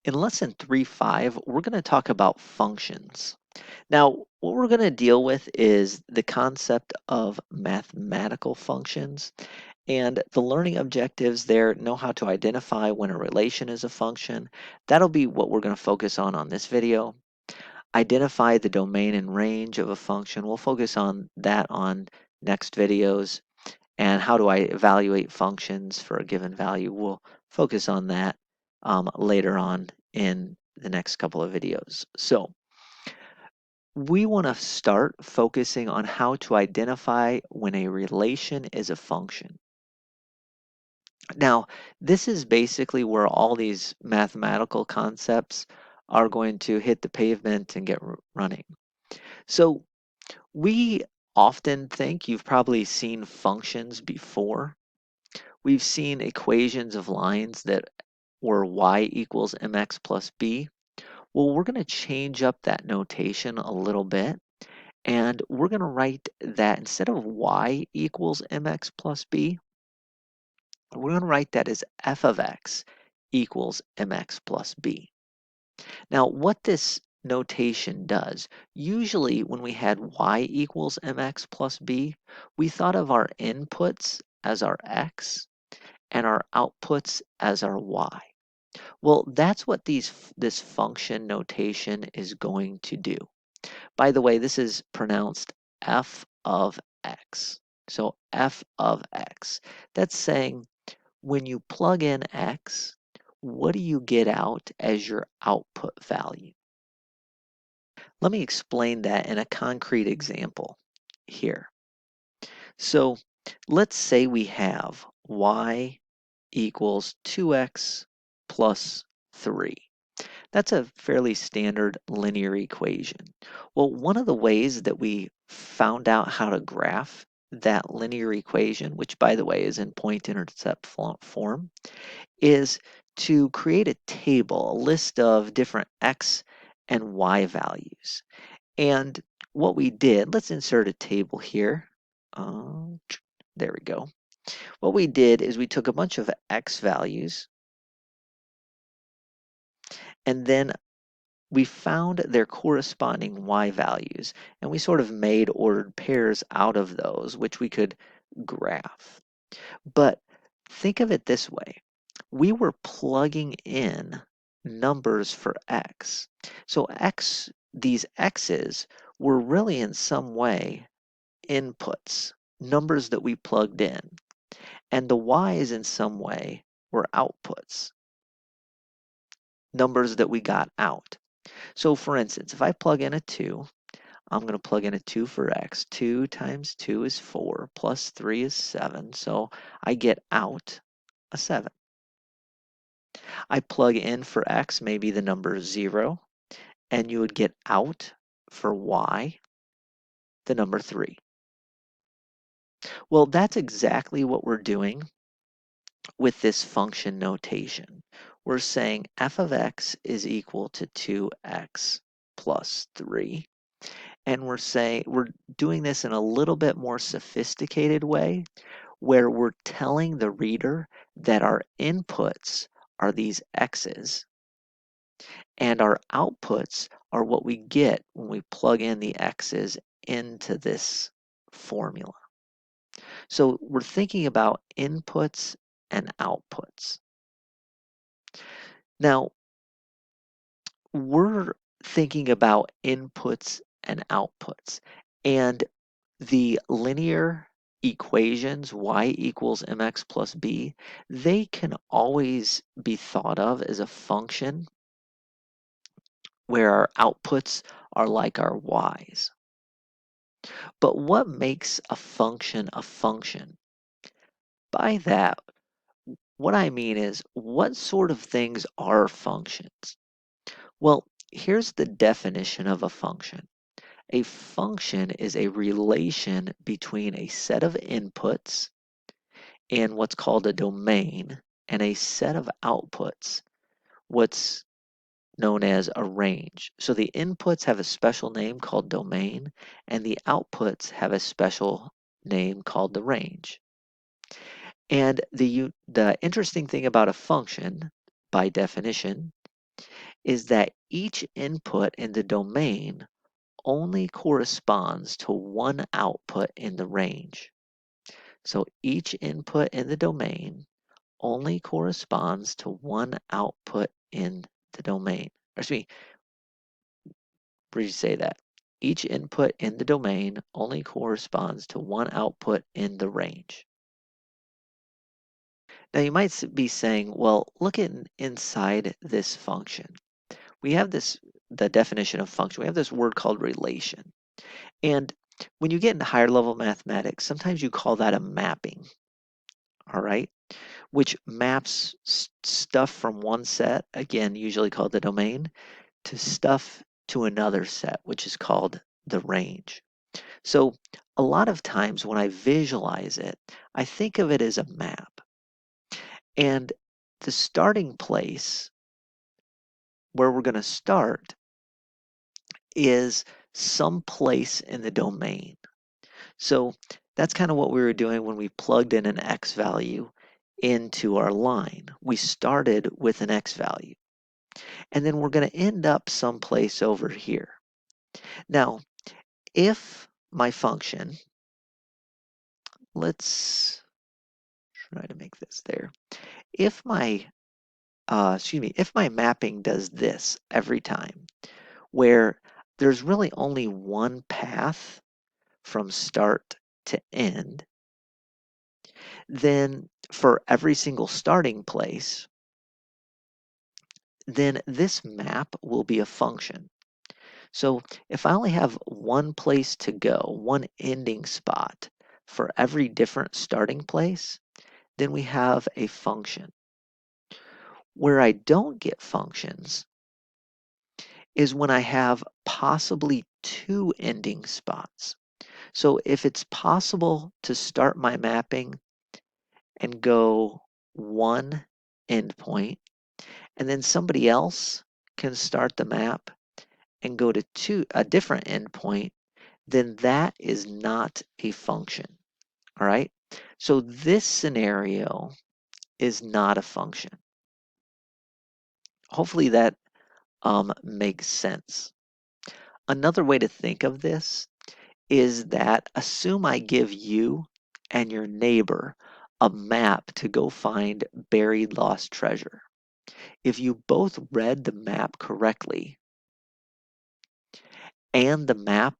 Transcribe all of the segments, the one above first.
In lesson 3.5, we're going to talk about functions. Now, what we're going to deal with is the concept of mathematical functions, and the learning objectives there know how to identify when a relation is a function. That'll be what we're going to focus on this video. Identify the domain and range of a function. We'll focus on that on next videos. And how do I evaluate functions for a given value? We'll focus on that later on in the next couple of videos. So we want to start focusing on how to identify when a relation is a function. Now, this is basically where all these mathematical concepts are going to hit the pavement and get running. So we often think you've probably seen functions before. We've seen equations of lines that were y equals mx plus b. Well, we're going to change up that notation a little bit, and we're going to write that instead of y equals mx plus b, we're going to write that as f of x equals mx plus b. Now, what this notation does, usually when we had y equals mx plus b, we thought of our inputs as our x and our outputs as our y. Well, that's what this function notation is going to do. By the way, this is pronounced f of x. So f of x. That's saying when you plug in x, what do you get out as your output value? Let me explain that in a concrete example here. So let's say we have y equals 2x plus 3. That's a fairly standard linear equation. Well, one of the ways that we found out how to graph that linear equation, which by the way is in point-intercept form, is to create a table, a list of different x and y values. And what we did, let's insert a table here. There we go. What we did is we took a bunch of x values and then we found their corresponding y values, and we sort of made ordered pairs out of those, which we could graph. But think of it this way. We were plugging in numbers for x. So these x's were really in some way inputs, numbers that we plugged in, and the y's in some way were outputs, numbers that we got out. So for instance, if I plug in a 2, I'm going to plug in a 2 for x. 2 times 2 is 4, plus 3 is 7, so I get out a 7. I plug in for x, maybe the number 0, and you would get out for y, the number 3. Well, that's exactly what we're doing with this function notation. We're saying f of x is equal to 2x plus 3. And we're doing this in a little bit more sophisticated way where we're telling the reader that our inputs are these x's and our outputs are what we get when we plug in the x's into this formula. So we're thinking about inputs and outputs. Now, we're thinking about inputs and outputs, and the linear equations y equals mx plus b, they can always be thought of as a function where our outputs are like our y's. But what makes a function a function? By that, what I mean is, what sort of things are functions? Well, here's the definition of a function. A function is a relation between a set of inputs and what's called a domain and a set of outputs, what's known as a range. So the inputs have a special name called domain, and the outputs have a special name called the range. And the interesting thing about a function, by definition, is that each input in the domain only corresponds to one output in the range. So each input in the domain only corresponds to one output in the domain. Or excuse me, say that. Each input in the domain only corresponds to one output in the range. Now you might be saying, well, look at inside this function. We have the definition of function. We have this word called relation. And when you get into higher level mathematics, sometimes you call that a mapping, all right? Which maps stuff from one set, again, usually called the domain, to stuff to another set, which is called the range. So a lot of times when I visualize it, I think of it as a map. And the starting place where we're going to start is some place in the domain. So that's kind of what we were doing when we plugged in an x value into our line. We started with an x value, and then we're going to end up someplace over here. Now, if my function, let's try to make this there. If my, if my mapping does this every time, where there's really only one path from start to end, then for every single starting place, then this map will be a function. So if I only have one place to go, one ending spot for every different starting place, then we have a function. Where I don't get functions is when I have possibly two ending spots. So if it's possible to start my mapping and go one endpoint, and then somebody else can start the map and go to a different endpoint, then that is not a function. All right. So this scenario is not a function. Hopefully that makes sense. Another way to think of this is that assume I give you and your neighbor a map to go find buried lost treasure. If you both read the map correctly and the map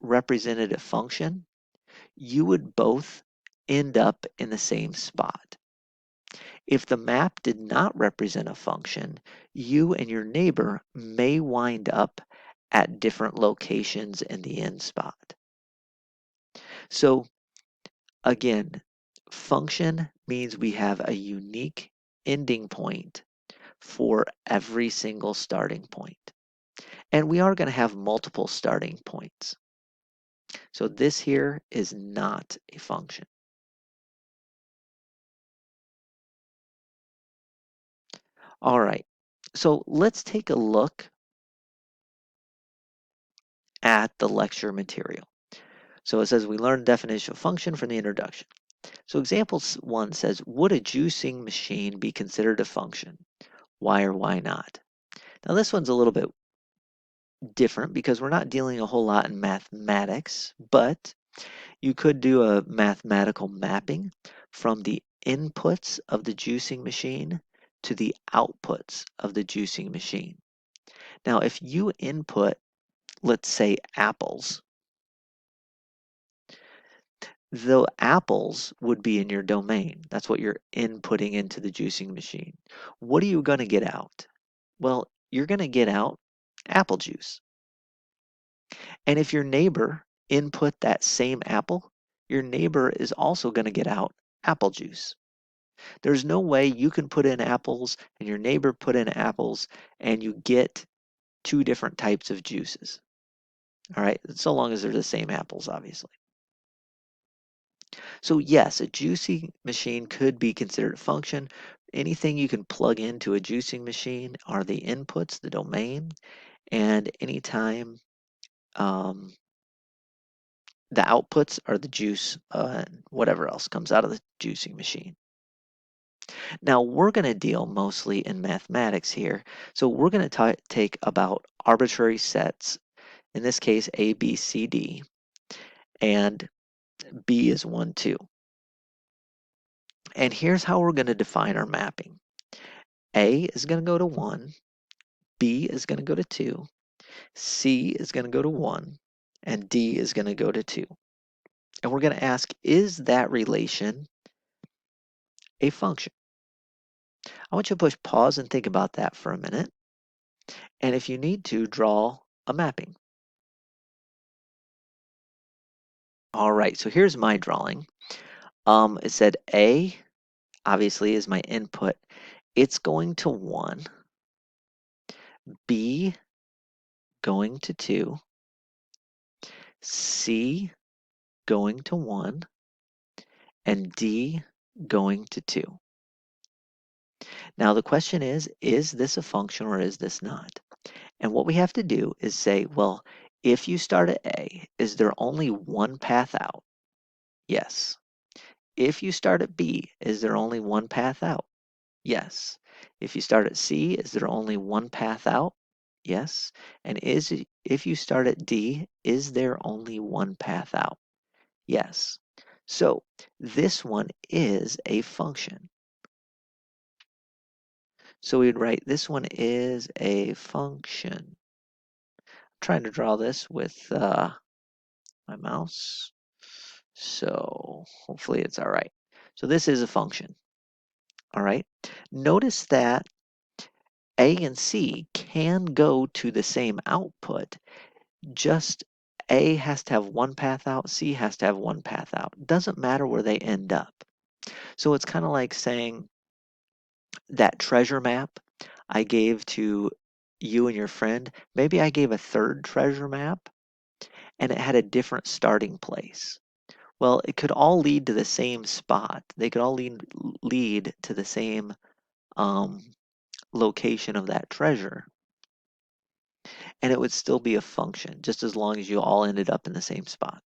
represented a function, you would both end up in the same spot. If the map did not represent a function, you and your neighbor may wind up at different locations in the end spot. So again, function means we have a unique ending point for every single starting point. And we are going to have multiple starting points. So this here is not a function. All right, so let's take a look at the lecture material. So it says we learned definition of function from the introduction. So example 1 says, would a juicing machine be considered a function? Why or why not? Now this one's a little bit different because we're not dealing a whole lot in mathematics, but you could do a mathematical mapping from the inputs of the juicing machine to the outputs of the juicing machine. Now, if you input, let's say, apples, the apples would be in your domain. That's what you're inputting into the juicing machine. What are you going to get out? Well, you're going to get out apple juice. And if your neighbor input that same apple, your neighbor is also going to get out apple juice. There's no way you can put in apples and your neighbor put in apples and you get two different types of juices. All right, so long as they're the same apples, obviously. So yes, a juicing machine could be considered a function. Anything you can plug into a juicing machine are the inputs, the domain, and anytime the outputs are the juice and whatever else comes out of the juicing machine. Now, we're going to deal mostly in mathematics here. So we're going to take about arbitrary sets, in this case, A, B, C, D, and B is 1, 2. And here's how we're going to define our mapping. A is going to go to 1, B is going to go to 2, C is going to go to 1, and D is going to go to 2. And we're going to ask, is that relation a function? I want you to push pause and think about that for a minute. And if you need to, draw a mapping. All right, so here's my drawing. It said A, obviously, is my input. It's going to 1, B going to 2, C going to 1, and D going to 2. Now the question is this a function or is this not? And what we have to do is say, well, if you start at A, is there only one path out? Yes. If you start at B, is there only one path out? Yes. If you start at C, is there only one path out? Yes. And if you start at D, is there only one path out? Yes. So this one is a function. So we'd write this one is a function. I'm trying to draw this with my mouse. So hopefully it's all right. So this is a function. All right. Notice that A and C can go to the same output, just A has to have one path out, C has to have one path out. Doesn't matter where they end up. So it's kind of like saying that treasure map I gave to you and your friend, maybe I gave a third treasure map and it had a different starting place. Well, it could all lead to the same spot. They could all lead to the same um, location of that treasure, and it would still be a function, just as long as you all ended up in the same spot.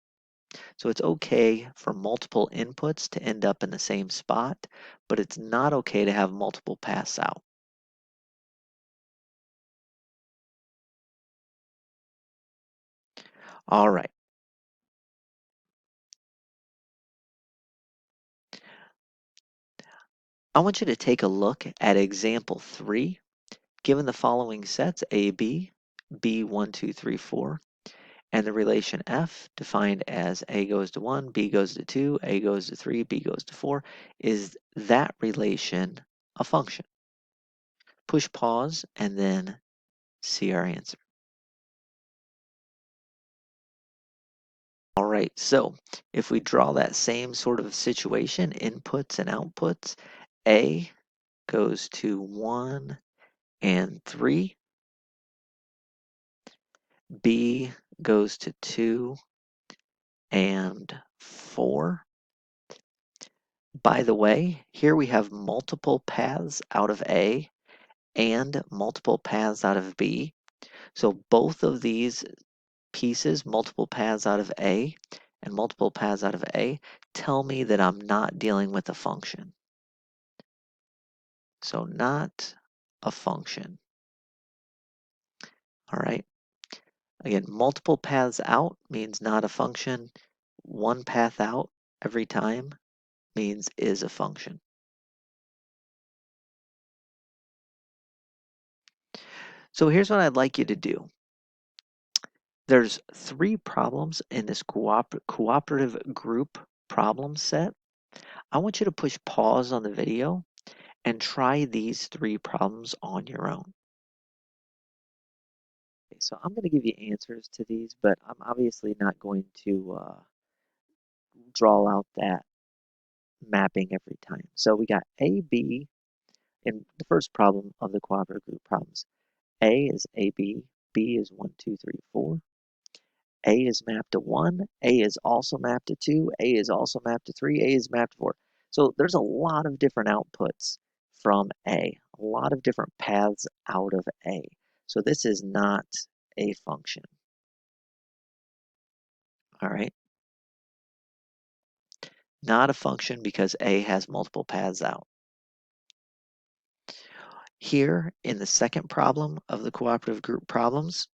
So it's okay for multiple inputs to end up in the same spot, but it's not okay to have multiple paths out. All right. I want you to take a look at example 3. Given the following sets, A, B, B, 1, 2, 3, 4, and the relation F, defined as A goes to 1, B goes to 2, A goes to 3, B goes to 4, is that relation a function? Push pause and then see our answer. All right, so if we draw that same sort of situation, inputs and outputs, A goes to 1 and 3, B goes to 2 and 4. By the way, here we have multiple paths out of A and multiple paths out of B. So both of these pieces, multiple paths out of A and multiple paths out of A, tell me that I'm not dealing with a function. So not a function. All right. Again, multiple paths out means not a function. One path out every time means is a function. So here's what I'd like you to do. There's 3 problems in this cooperative group problem set. I want you to push pause on the video and try these 3 problems on your own. Okay, so I'm going to give you answers to these, but I'm obviously not going to draw out that mapping every time. So we got A, B in the first problem of the cooperative group problems. A is AB, B is 1, 2, 3, 4. A is mapped to 1, A is also mapped to 2, A is also mapped to 3, A is mapped to 4. So there's a lot of different outputs from A, a lot of different paths out of A. So this is not a function. All right. Not a function because A has multiple paths out. Here in the second problem of the cooperative group problems,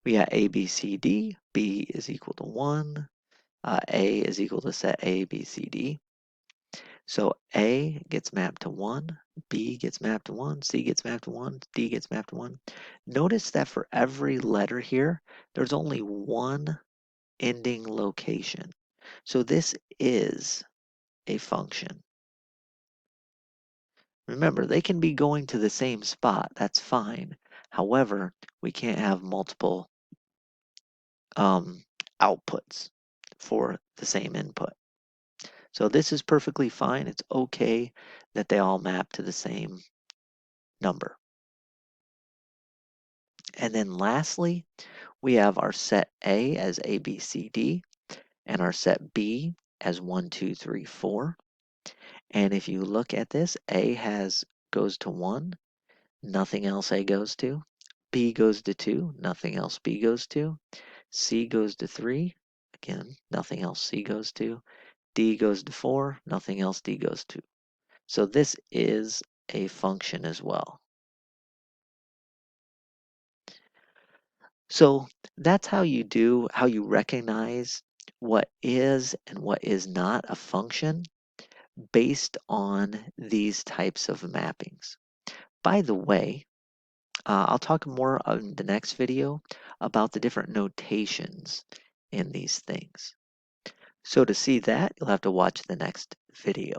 we got A, B, C, D. B is equal to 1. A is equal to set A, B, C, D. So A gets mapped to 1, B gets mapped to 1, C gets mapped to 1, D gets mapped to 1. Notice that for every letter here, there's only one ending location. So this is a function. Remember, they can be going to the same spot. That's fine. However, we can't have multiple outputs for the same input. So this is perfectly fine. It's okay that they all map to the same number. And then lastly, we have our set A as A, B, C, D, and our set B as 1, 2, 3, 4. And if you look at this, A goes to 1, nothing else A goes to. B goes to 2, nothing else B goes to. C goes to 3, again, nothing else C goes to. D goes to 4, nothing else D goes to. So this is a function as well. So that's how you recognize what is and what is not a function based on these types of mappings. By the way, I'll talk more on the next video about the different notations in these things. So to see that, you'll have to watch the next video.